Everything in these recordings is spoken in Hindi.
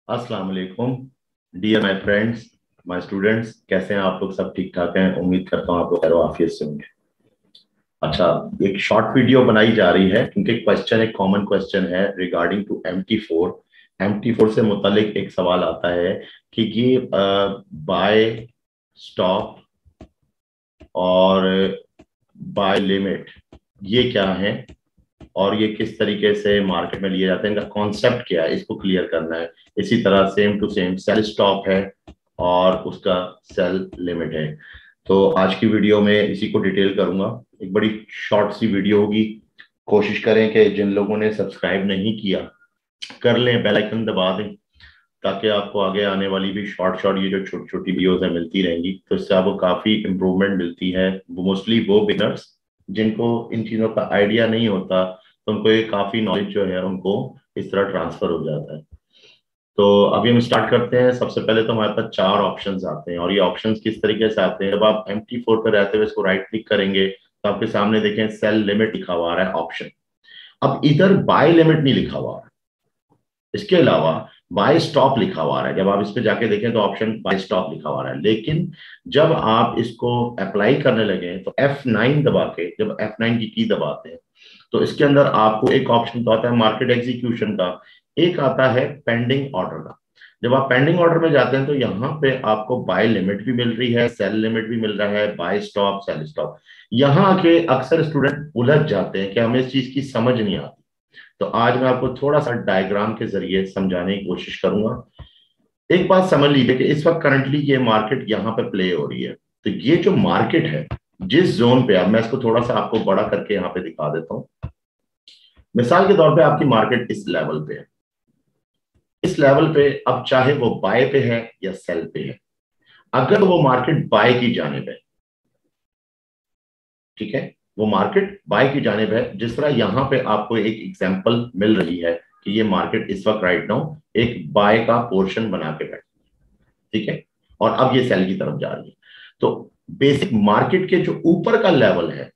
अस्सलाम वालेकुम dear my friends, my students. कैसे हैं आप लोग? सब ठीक ठाक हैं? उम्मीद करता हूँ आप लोग खैर आफियत से होंगे। अच्छा, एक शॉर्ट वीडियो बनाई जा रही है क्योंकि क्वेश्चन एक कॉमन क्वेश्चन है रिगार्डिंग टू MT4। MT4 से मुतालिक एक सवाल आता है कि ये बाय स्टॉप और बाय लिमिट ये क्या है और ये किस तरीके से मार्केट में लिए जाते हैं, इनका कॉन्सेप्ट क्या है, इसको क्लियर करना है। इसी तरह same to same sell stop है और उसका सेल लिमिट है। तो आज की वीडियो में इसी को डिटेल करूंगा। एक बड़ी शॉर्ट सी वीडियो होगी। कोशिश करें कि जिन लोगों ने सब्सक्राइब नहीं किया कर लें, बेल आइकन दबा दें ताकि आपको आगे आने वाली भी शॉर्ट शॉर्ट ये जो छोटी छोटी वीडियोस है मिलती रहेंगी। तो इससे आपको काफी इंप्रूवमेंट मिलती है। मोस्टली वो बिगनर्स जिनको इन चीजों का आइडिया नहीं होता, तो उनको ये काफी नॉलेज जो है उनको इस तरह ट्रांसफर हो जाता है। तो अभी हम स्टार्ट करते हैं। सबसे पहले तो हमारे पास चार ऑप्शंस आते हैं और ये ऑप्शंस किस तरीके से आते हैं, जब आप MT4 पर रहते हुए इसको राइट क्लिक करेंगे तो आपके सामने देखें सेल लिमिट लिखा हुआ आ रहा है ऑप्शन। अब इधर बाय लिमिट नहीं लिखा हुआ, इसके अलावा बाय स्टॉप लिखा हुआ है। जब आप इस पे जाके देखें तो ऑप्शन बाय स्टॉप लिखा हुआ है, लेकिन जब आप इसको अप्लाई करने लगे तो F9 दबा के, जब F9 की दबाते हैं तो इसके अंदर आपको एक ऑप्शन तो आता है मार्केट एग्जीक्यूशन का, एक आता है पेंडिंग ऑर्डर का। जब आप पेंडिंग ऑर्डर में जाते हैं तो यहाँ पे आपको बाय लिमिट भी मिल रही है, सेल लिमिट भी मिल रहा है, बाय स्टॉप, सेल स्टॉप। यहाँ आके अक्सर स्टूडेंट उलझ जाते हैं कि हमें इस चीज की समझ नहीं आती। तो आज मैं आपको थोड़ा सा डायग्राम के जरिए समझाने की कोशिश करूंगा। एक बात समझ लीजिए कि इस वक्त करंटली ये मार्केट यहाँ पे प्ले हो रही है। तो ये जो मार्केट है जिस जोन पे, अब मैं इसको थोड़ा सा आपको बड़ा करके यहाँ पे दिखा देता हूँ। मिसाल के तौर पे आपकी मार्केट इस लेवल पे है, इस लेवल पे अब चाहे वो बाय पे है या सेल पे है, अगर वो मार्केट बाय की जानिब है, ठीक है, वो मार्केट बाय की जानिब है, जिस तरह यहां पे आपको एक एग्जांपल मिल रही है कि ये मार्केट इस वक्त राइट नाउ एक बाय का पोर्शन बना के बैठ, ठीक है, और अब ये सेल की तरफ जा रही है। तो बेसिक मार्केट के जो ऊपर का लेवल है,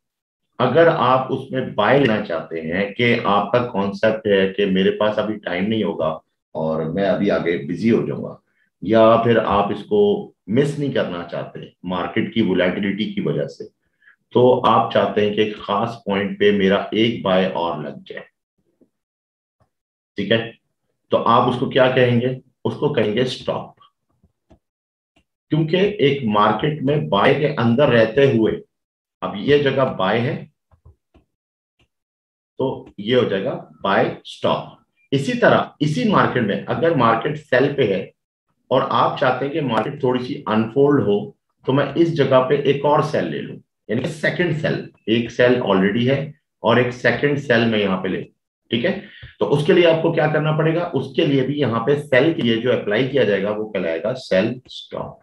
अगर आप उसमें बाय लेना चाहते हैं कि आपका कॉन्सेप्ट है कि मेरे पास अभी टाइम नहीं होगा और मैं अभी आगे बिजी हो जाऊंगा, या फिर आप इसको मिस नहीं करना चाहते मार्केट की वोलेटिलिटी की वजह से, तो आप चाहते हैं कि एक खास पॉइंट पे मेरा एक बाय और लग जाए, ठीक है, तो आप उसको क्या कहेंगे? उसको कहेंगे स्टॉप। क्योंकि एक मार्केट में बाय के अंदर रहते हुए अब ये जगह बाय है तो ये हो जाएगा बाय स्टॉप। इसी तरह इसी मार्केट में अगर मार्केट सेल पे है और आप चाहते हैं कि मार्केट थोड़ी सी अनफोल्ड हो, तो मैं इस जगह पे एक और सेल ले लूं, यानी सेकंड सेल, एक सेल ऑलरेडी है और एक सेकंड सेल में यहां पे ले, ठीक है। तो उसके लिए आपको क्या करना पड़ेगा? उसके लिए भी यहाँ पे सेल के लिए जो अप्लाई किया जाएगा वो कहलाएगा सेल स्टॉप।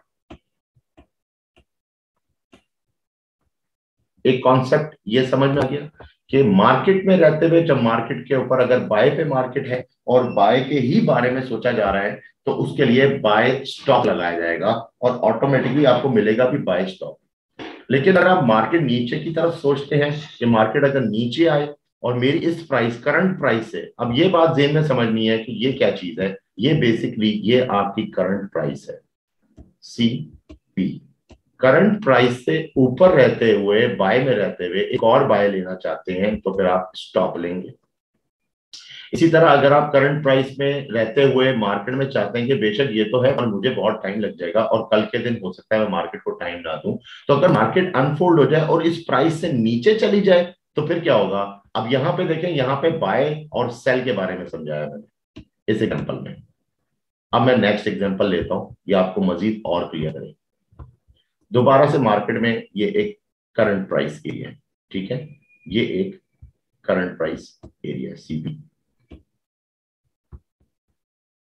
एक कॉन्सेप्ट ये समझ में आ गया कि मार्केट में रहते हुए जब मार्केट के ऊपर अगर बाय पे मार्केट है और बाय के ही बारे में सोचा जा रहा है तो उसके लिए बाय स्टॉप लगाया जाएगा और ऑटोमेटिकली आपको मिलेगा भी बाय स्टॉप। लेकिन अगर आप मार्केट नीचे की तरफ सोचते हैं कि मार्केट अगर नीचे आए और मेरी इस प्राइस करंट प्राइस से, अब ये बात जेन में समझनी है कि ये क्या चीज है, ये बेसिकली ये आपकी करंट प्राइस है, CP। करंट प्राइस से ऊपर रहते हुए, बाय में रहते हुए एक और बाय लेना चाहते हैं तो फिर आप स्टॉप लेंगे। इसी तरह अगर आप करंट प्राइस में रहते हुए मार्केट में चाहते हैं कि बेशक ये तो है पर मुझे बहुत टाइम लग जाएगा और कल के दिन हो सकता है मैं मार्केट को टाइम ना दूं, तो अगर मार्केट अनफोल्ड हो जाए और इस प्राइस से नीचे चली जाए तो फिर क्या होगा? अब यहां पे देखें, यहां पे बाय और सेल के बारे में समझाया मैंने इस एग्जांपल में। अब मैं नेक्स्ट एग्जांपल लेता हूं, ये आपको मजीद और क्लियर करें। दोबारा से मार्केट में ये एक करंट प्राइस एरिया है, ठीक है, ये एक करंट प्राइस एरिया CP।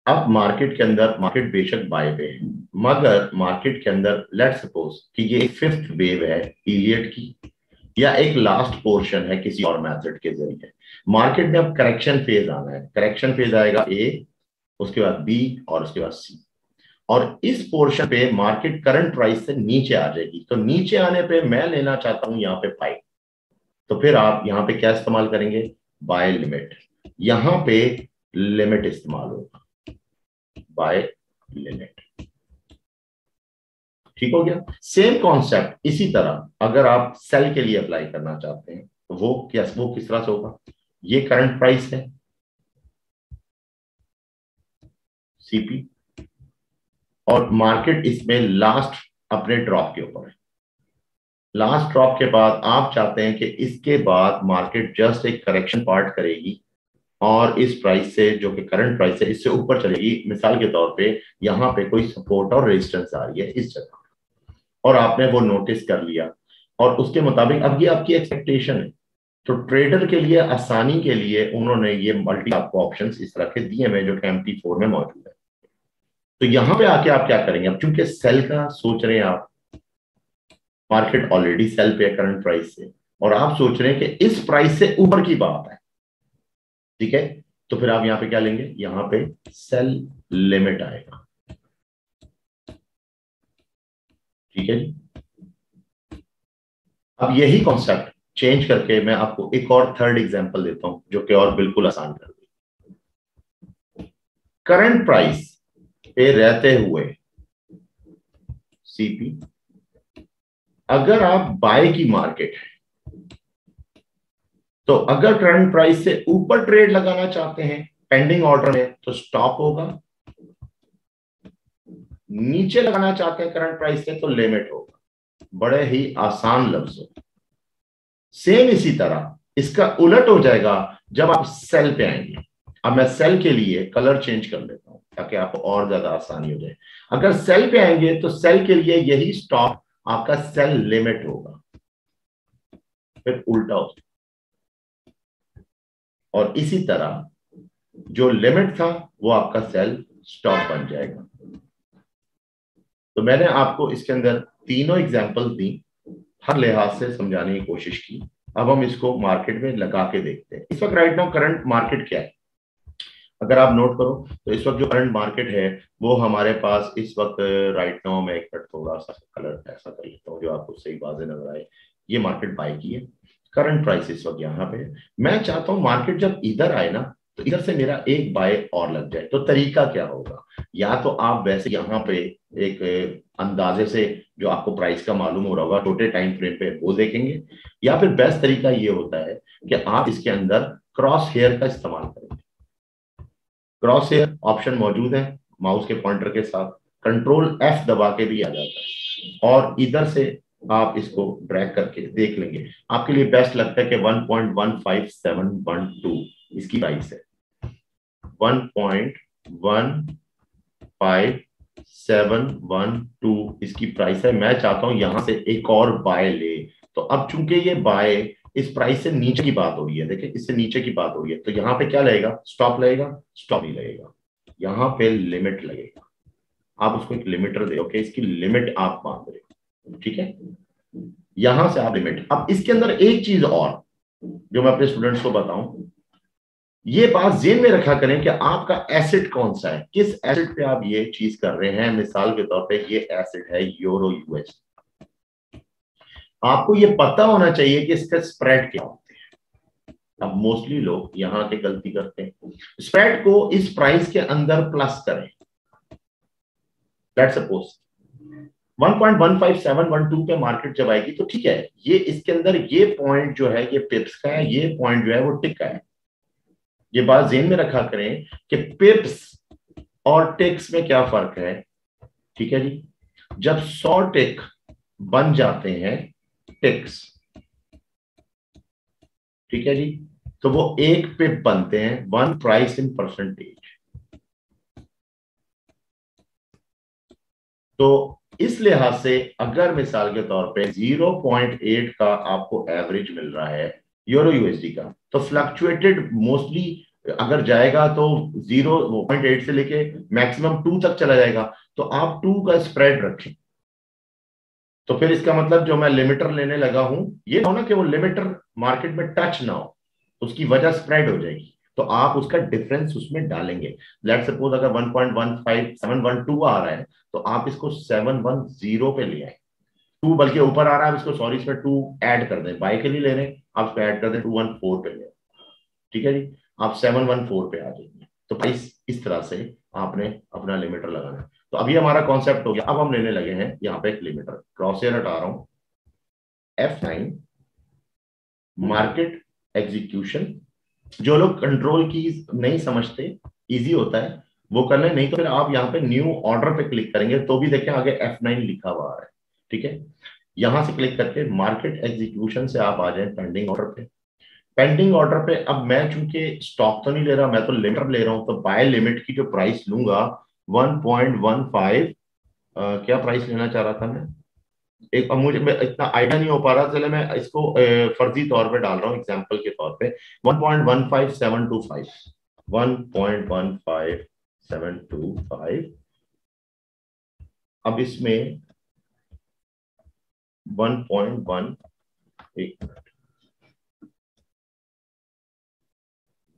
अब मार्केट के अंदर मार्केट बेशक बाय पे है, मगर मार्केट के अंदर लेट सपोज कि ये एक फिफ्थ वेव है पीरियड की, या एक लास्ट पोर्शन है किसी और मेथड के जरिए। मार्केट में अब करेक्शन फेज आना है, करेक्शन फेज आएगा A, उसके बाद B और उसके बाद C, और इस पोर्शन पे मार्केट करंट प्राइस से नीचे आ जाएगी। तो नीचे आने पे मैं लेना चाहता हूं यहाँ पे बाय, तो फिर आप यहाँ पे क्या इस्तेमाल करेंगे? Buy limit. यहाँ पे लिमिट इस्तेमाल होगा, बाय लिमिट। ठीक हो गया। सेम कॉन्सेप्ट इसी तरह अगर आप सेल के लिए अप्लाई करना चाहते हैं तो वो किस तरह से होगा। ये करंट प्राइस है सीपी, और मार्केट इसमें लास्ट अपने ड्रॉप के ऊपर है। लास्ट ड्रॉप के बाद आप चाहते हैं कि इसके बाद मार्केट जस्ट एक करेक्शन पार्ट करेगी और इस प्राइस से, जो कि करंट प्राइस है, इससे ऊपर चलेगी। मिसाल के तौर पे यहाँ पे कोई सपोर्ट और रेजिस्टेंस आ रही है इस जगह, और आपने वो नोटिस कर लिया और उसके मुताबिक अब ये आपकी एक्सपेक्टेशन है। तो ट्रेडर के लिए आसानी के लिए उन्होंने ये मल्टी आपको ऑप्शंस इस तरह के दिए हुए जो कि MT4 में मौजूद है। तो यहां पे आके आप क्या करेंगे, अब चूंकि सेल का सोच रहे हैं आप, मार्केट ऑलरेडी सेल पे है करंट प्राइस से, और आप सोच रहे हैं कि इस प्राइस से ऊपर की बात है, ठीक है, तो फिर आप यहां पे क्या लेंगे, यहां पे सेल लिमिट आएगा। ठीक है जी। अब यही कॉन्सेप्ट चेंज करके मैं आपको एक और थर्ड एग्जांपल देता हूं जो कि और बिल्कुल आसान कर दे। करंट प्राइस पे रहते हुए सीपी, अगर आप बाय की मार्केट है तो अगर करंट प्राइस से ऊपर ट्रेड लगाना चाहते हैं पेंडिंग ऑर्डर में तो स्टॉप होगा, नीचे लगाना चाहते हैं करंट प्राइस से तो लिमिट होगा। बड़े ही आसान लफ्ज। सेम इसी तरह इसका उलट हो जाएगा जब आप सेल पे आएंगे। अब मैं सेल के लिए कलर चेंज कर लेता हूं ताकि आपको और ज्यादा आसानी हो जाए। अगर सेल पे आएंगे तो सेल के लिए यही स्टॉप आपका सेल लिमिट होगा, फिर उल्टा हो। और इसी तरह जो लिमिट था वो आपका सेल स्टॉप बन जाएगा। तो मैंने आपको इसके अंदर तीनों एग्जांपल दी, हर लिहाज से समझाने की कोशिश की। अब हम इसको मार्केट में लगा के देखते हैं। इस वक्त राइट नाउ करंट मार्केट क्या है, अगर आप नोट करो तो इस वक्त जो करंट मार्केट है वो हमारे पास इस वक्त राइट नाउ, मैं एक मिनट थोड़ा सा कलर ऐसा कर लेता हूँ जो आपको सही बात नजर आए। ये मार्केट बाय की है, करंट प्राइस इस वक्त यहाँ पे है। मैं चाहता हूँ मार्केट जब इधर आए ना तो इधर से मेरा एक बाय और लग जाए। तो तरीका क्या होगा, या तो आप वैसे यहाँ पे एक अंदाजे से जो आपको प्राइस का मालूम हो रहा होगा छोटे टाइम फ्रेम पे वो देखेंगे, या फिर बेस्ट तरीका ये होता है कि आप इसके अंदर क्रॉस हेयर का इस्तेमाल करेंगे। क्रॉस हेयर ऑप्शन मौजूद है माउस के पॉइंटर के साथ, कंट्रोल F दबा के भी आ जाता है और इधर से आप इसको ड्रैग करके देख लेंगे। आपके लिए बेस्ट लगता है कि 1.15712 इसकी प्राइस है, 1.15712 इसकी प्राइस है। मैं चाहता हूं यहां से एक और बाय ले। तो अब चूंकि ये बाय इस प्राइस से नीचे की बात हो रही है, देखिए इससे नीचे की बात हो रही है, तो यहाँ पे क्या लगेगा, स्टॉप लगेगा, स्टॉप नहीं लगेगा, यहाँ पे लिमिट लगेगा। आप उसको एक लिमिटर दे, ओके, इसकी लिमिट आप बांध रहे हो, ठीक है, यहां से आप लिमिट। अब इसके अंदर एक चीज और जो मैं अपने स्टूडेंट्स को बताऊं, ये बात जेन में रखा करें कि आपका एसेट कौन सा है, किस एसेट पे आप ये चीज कर रहे हैं। मिसाल के तौर पे ये एसेट है यूरो यूएस, आपको ये पता होना चाहिए कि इसका स्प्रेड क्या होते हैं। अब मोस्टली लोग यहां के गलती करते हैं, स्प्रेड को इस प्राइस के अंदर प्लस करें। लेट्स सपोज 1.15712 पे मार्केट जब आएगी तो ठीक है, ये इसके अंदर ये पॉइंट जो है ये पिप्स का है, ये पॉइंट जो है वो टिक का है। ये बात जेन में रखा करें कि पिप्स और टिक्स में क्या फर्क है। ठीक है जी, जब 100 टिक बन जाते हैं टिक्स, ठीक है जी, तो वो एक पिप बनते हैं, वन प्राइस इन परसेंटेज। तो इस लिहाज से अगर मिसाल के तौर पे 0.8 का आपको एवरेज मिल रहा है यूरो यूएसडी का, तो फ्लक्चुएटेड मोस्टली अगर जाएगा तो 0.8 से लेके मैक्सिमम 2 तक चला जाएगा। तो आप 2 का स्प्रेड रखें। तो फिर इसका मतलब जो मैं लिमिटर लेने लगा हूं, ये हो ना कि वो लिमिटर मार्केट में टच ना हो, उसकी वजह स्प्रेड हो जाएगी। तो आप उसका डिफरेंस उसमें डालेंगे। लेट सपोज अगर 1.15712 आ रहा है तो आप इसको 710 पे ले आए। 2 बल्कि ऊपर आ रहा है, इसको सॉरी इसमें 2 ऐड कर दें, बाय के लिए ले रहे हैं आप इसको ऐड कर दें 214 पे ले। ठीक है जी, आप 714 पे आ जाएंगे। तो प्राइस इस तरह से आपने अपना लिमिटर लगाना है। तो अभी हमारा कॉन्सेप्ट हो गया। अब हम लेने लगे हैं यहाँ पे एक लिमिटर। क्रॉसहेयर हटा रहा हूं, F9, मार्केट एग्जीक्यूशन। जो लोग कंट्रोल की नहीं समझते, इजी होता है वो करना, नहीं तो फिर आप यहाँ पे न्यू ऑर्डर पे क्लिक करेंगे तो भी देखें आगे F9 लिखा हुआ है। ठीक है, यहां से क्लिक करके मार्केट एग्जीक्यूशन से आप आ जाए पेंडिंग ऑर्डर पे। पेंडिंग ऑर्डर पे अब मैं चूंकि स्टॉक तो नहीं ले रहा, मैं तो लिमिट ले रहा हूं, तो बाय लिमिट की जो प्राइस लूंगा 1.15, क्या प्राइस लेना चाह रहा था मैं, एक, अब मुझे इतना आइडिया नहीं हो पा रहा, चले मैं इसको फर्जी तौर पे डाल रहा हूँ एग्जांपल के तौर पे 1.15725, 1.15725। अब इसमें 1.1, एक मिनट,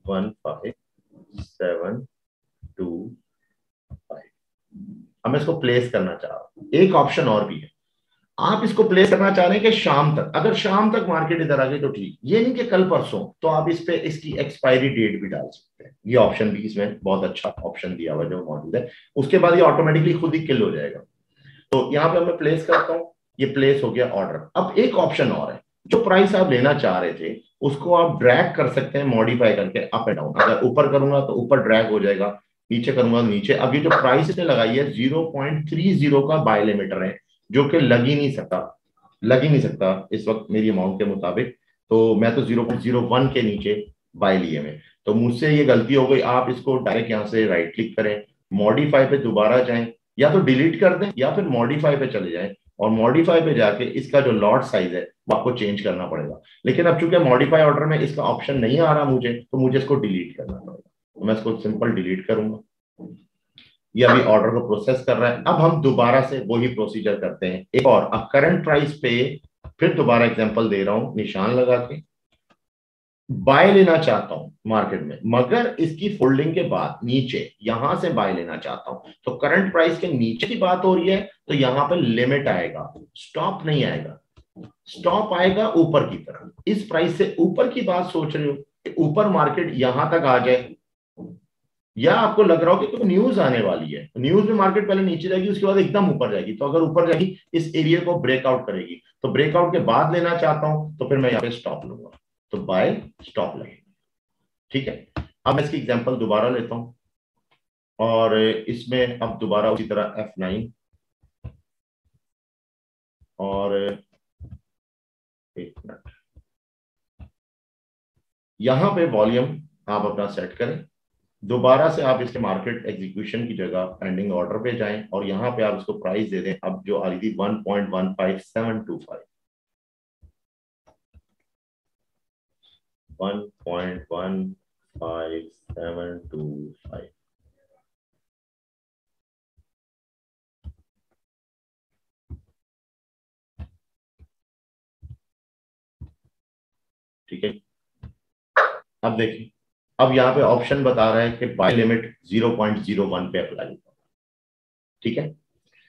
15725। अब मैं इसको प्लेस करना चाह रहा हूं। एक ऑप्शन और भी है, आप इसको प्लेस करना चाह रहे हैं कि शाम तक, अगर शाम तक मार्केट इधर आ गई तो ठीक, ये नहीं कि कल परसों, तो आप इस पे इसकी एक्सपायरी डेट भी डाल सकते हैं। ये ऑप्शन भी इसमें बहुत अच्छा ऑप्शन दिया हुआ जो मौजूद है, उसके बाद ये ऑटोमेटिकली खुद ही किल हो जाएगा। तो यहाँ पे मैं प्लेस करता हूँ, ये प्लेस हो गया ऑर्डर। अब एक ऑप्शन और है, जो प्राइस आप लेना चाह रहे थे उसको आप ड्रैग कर सकते हैं मॉडिफाई करके अप एंड डाउन। अगर ऊपर करूंगा तो ऊपर ड्रैग हो जाएगा, नीचे करूंगा तो नीचे। अब ये जो प्राइस इसने लगाई है 0.30 का बाय लिमिटर है, जो कि लग ही नहीं सकता इस वक्त मेरी अमाउंट के मुताबिक। तो मैं तो 0.01 के नीचे बाय लिए में, तो मुझसे ये गलती हो गई। आप इसको डायरेक्ट यहाँ से राइट क्लिक करें, मॉडिफाई पे दोबारा जाएं, या तो डिलीट कर दें या फिर मॉडिफाई पे चले जाएं, और मॉडिफाई पे जाके इसका जो लॉट साइज है वो आपको चेंज करना पड़ेगा। लेकिन अब चूंकि मॉडिफाई ऑर्डर में इसका ऑप्शन नहीं आ रहा मुझे, तो मुझे इसको डिलीट करना पड़ेगा। तो मैं इसको सिंपल डिलीट करूंगा। ये अभी ऑर्डर को प्रोसेस कर रहा है। अब हम दोबारा से वही प्रोसीजर करते हैं एक और। अब करंट प्राइस पे फिर दोबारा एग्जांपल दे रहा हूं निशान लगा के, बाय लेना चाहता हूं मार्केट में, मगर इसकी फोल्डिंग के बाद नीचे यहां से बाय लेना चाहता हूं। तो करंट प्राइस के नीचे की बात हो रही है, तो यहां पे लिमिट आएगा, स्टॉप नहीं आएगा। स्टॉप आएगा ऊपर की तरफ। इस प्राइस से ऊपर की बात सोच रहे हो कि ऊपर मार्केट यहां तक आ जाए, या आपको लग रहा हो कि कोई न्यूज आने वाली है, न्यूज में मार्केट पहले नीचे जाएगी उसके बाद एकदम ऊपर जाएगी। तो अगर ऊपर जाएगी इस एरिया को ब्रेकआउट करेगी, तो ब्रेकआउट के बाद लेना चाहता हूं, तो फिर मैं यहाँ पे स्टॉप लूंगा, तो बाय स्टॉप लगेगा। ठीक है, अब मैं इसकी एग्जांपल दोबारा लेता हूं, और इसमें अब दोबारा उसी तरह F9, और एक मिनट, यहां पे वॉल्यूम आप अपना सेट करें। दोबारा से आप इसके मार्केट एग्जीक्यूशन की जगह पेंडिंग ऑर्डर पे जाएं, और यहां पे आप इसको प्राइस दे दें अब जो आ रही थी 1.15725, 1.15725। ठीक है, अब देखिए, अब यहाँ पे ऑप्शन बता रहा है कि बाय लिमिट 0.01 पे अप्लाई। ठीक है,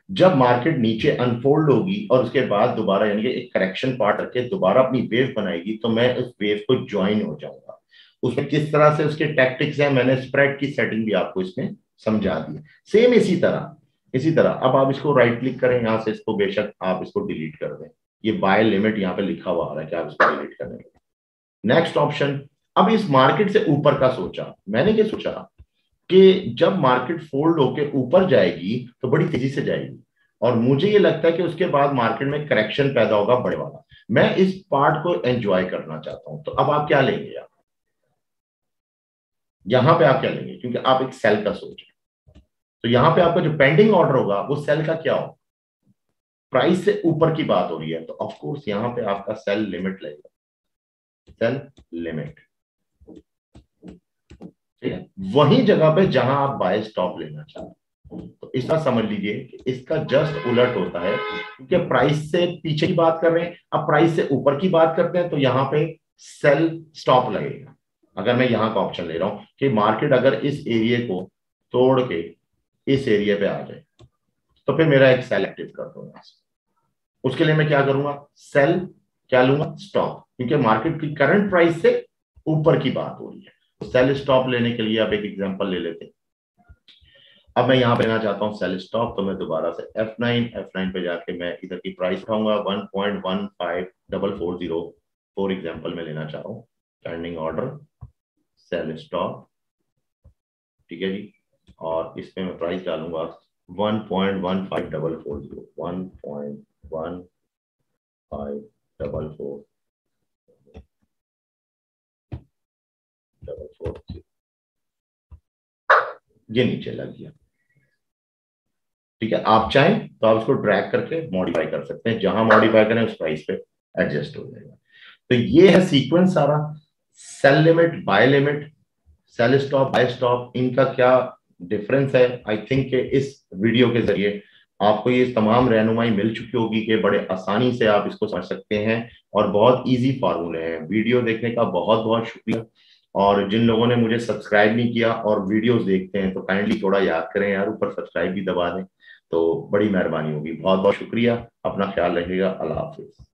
जब मार्केट नीचे अनफोल्ड होगी और उसके बाद दोबारा यानी कि एक करेक्शन पार्ट रखे दोबारा अपनी वेव बनाएगी, तो मैं उस वेव को ज्वाइन हो जाऊंगा। उसमें किस तरह से उसके टैक्टिक्स हैं, मैंने स्प्रेड की सेटिंग भी आपको इसमें समझा दी। सेम इसी तरह अब आप इसको राइट क्लिक करें, यहां से इसको बेशक आप इसको डिलीट कर दें। ये बाय लिमिट यहाँ पे लिखा हुआ आ रहा है कि आप इसको डिलीट कर दें। नेक्स्ट ऑप्शन, अब इस मार्केट से ऊपर का सोचा मैंने, क्या सोचा कि जब मार्केट फोल्ड होके ऊपर जाएगी तो बड़ी तेजी से जाएगी, और मुझे ये लगता है कि उसके बाद मार्केट में करेक्शन पैदा होगा बड़े वाला। मैं इस पार्ट को एंजॉय करना चाहता हूं। तो अब आप क्या लेंगे यार, यहां पे आप क्या लेंगे, क्योंकि आप एक सेल का सोच रहे हैं। तो यहां पे आपका जो पेंडिंग ऑर्डर होगा वो सेल का क्या हो, प्राइस से ऊपर की बात हो रही है, तो ऑफ कोर्स यहां पे आपका सेल लिमिट लगेगा, सेल लिमिट। ठीक है, वही जगह पे जहां आप बाय स्टॉप लेना चाहते हैं। तो इसका समझ लीजिए कि इसका जस्ट उलट होता है, क्योंकि प्राइस से पीछे की बात कर रहे हैं, अब प्राइस से ऊपर की बात करते हैं, तो यहां पे सेल स्टॉप लगेगा। अगर मैं यहां का ऑप्शन ले रहा हूं कि मार्केट अगर इस एरिया को तोड़ के इस एरिया पे आ जाए, तो फिर मेरा एक सेल एक्टिव कर दूंगा। उसके लिए मैं क्या करूंगा, सेल क्या लूंगा, स्टॉप, क्योंकि मार्केट की करंट प्राइस से ऊपर की बात हो रही है। सेल स्टॉप लेने के लिए आप एक एग्जांपल ले लेते हैं। अब मैं यहाँ पे लेना चाहता हूँ सेल स्टॉप, तो मैं दोबारा से F9 पे जाके मैं इधर की प्राइस उठाऊंगा 1.15440 फॉर एग्जाम्पल मैं लेना चाह रहा हूँ। स्टैंडिंग ऑर्डर सेल स्टॉप, ठीक है जी, और इसमें मैं प्राइस डालूंगा 1.15440 1.15440। ये नीचे लग गया, ठीक है। आप चाहें तो आप इसको ड्रैग करके मॉडिफाई कर सकते हैं, जहां मॉडिफाई करें उस प्राइस पे एडजस्ट हो जाएगा। तो ये है सीक्वेंस सारा। Sell limit, buy limit, sell stop, buy stop, इनका क्या डिफरेंस है, आई थिंक इस वीडियो के जरिए आपको ये तमाम रहनुमाई मिल चुकी होगी कि बड़े आसानी से आप इसको समझ सकते हैं और बहुत इजी फार्मूले हैं। वीडियो देखने का बहुत बहुत शुक्रिया। और जिन लोगों ने मुझे सब्सक्राइब नहीं किया और वीडियोस देखते हैं तो काइंडली थोड़ा याद करें यार, ऊपर सब्सक्राइब भी दबा दें तो बड़ी मेहरबानी होगी। बहुत बहुत शुक्रिया, अपना ख्याल रखिएगा, अल्लाह हाफिज।